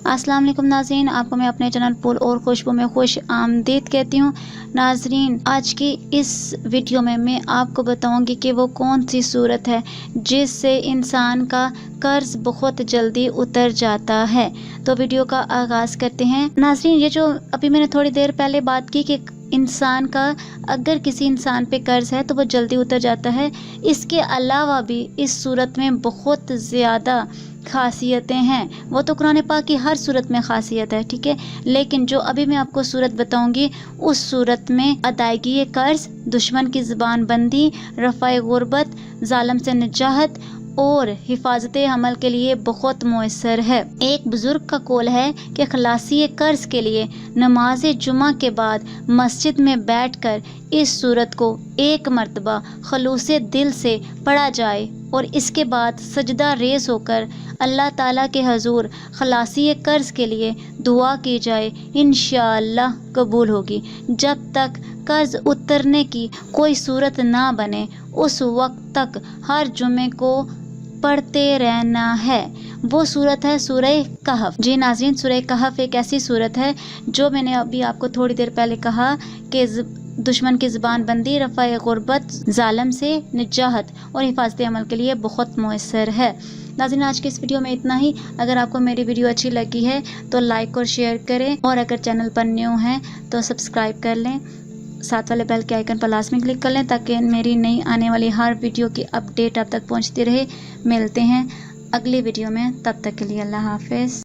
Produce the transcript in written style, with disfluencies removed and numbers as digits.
अस्सलाम वालेकुम नाज़रीन, आपको मैं अपने चैनल पुल और खुशबू में खुश आमदीद कहती हूँ। नाज़रीन, आज की इस वीडियो में मैं आपको बताऊंगी कि वो कौन सी सूरत है जिससे इंसान का कर्ज बहुत जल्दी उतर जाता है। तो वीडियो का आगाज़ करते हैं। नाज़रीन, ये जो अभी मैंने थोड़ी देर पहले बात की कि इंसान का अगर किसी इंसान पे कर्ज है तो वो जल्दी उतर जाता है, इसके अलावा भी इस सूरत में बहुत ज़्यादा खासियतें हैं। वो तो कुरान पाक की हर सूरत में खासियत है, ठीक है, लेकिन जो अभी मैं आपको सूरत बताऊंगी उस सूरत में अदायगी कर्ज, दुश्मन की ज़ुबान बंदी, रफ़ा गुर्बत, जालिम से निजाहत और हिफाजत अमल के लिए बहुत मुयस्सर है। एक बुजुर्ग का कौल है कि खलासी कर्ज के लिए नमाज जुमा के बाद मस्जिद में बैठकर इस सूरत को एक मर्तबा खलूस दिल से पढ़ा जाए और इसके बाद सजदा रेज़ होकर अल्लाह ताला के हजूर खलासी कर्ज के लिए दुआ की जाए, इंशाअल्लाह कबूल होगी। जब तक कर्ज उतरने की कोई सूरत ना बने उस वक्त तक हर जुमे को पढ़ते रहना है। वो सूरत है सूरह कहफ। जी नाज़रीन, सूरह कहफ एक ऐसी सूरत है जो मैंने अभी आपको थोड़ी देर पहले कहा कि दुश्मन की ज़ुबान बंदी, रफ़ा गुर्बत, जालिम से निजाहत और हिफाजत अमल के लिए बहुत मुयस्सर है। नाज़रीन, आज की इस वीडियो में इतना ही। अगर आपको मेरी वीडियो अच्छी लगी है तो लाइक और शेयर करें, और अगर चैनल पर न्यू हैं तो सब्सक्राइब कर लें, साथ वाले बेल के आइकन पर लाजमी क्लिक कर लें ताकि मेरी नई आने वाली हर वीडियो की अपडेट आप तक पहुंचती रहे। मिलते हैं अगली वीडियो में, तब तक के लिए अल्लाह हाफ़िज़।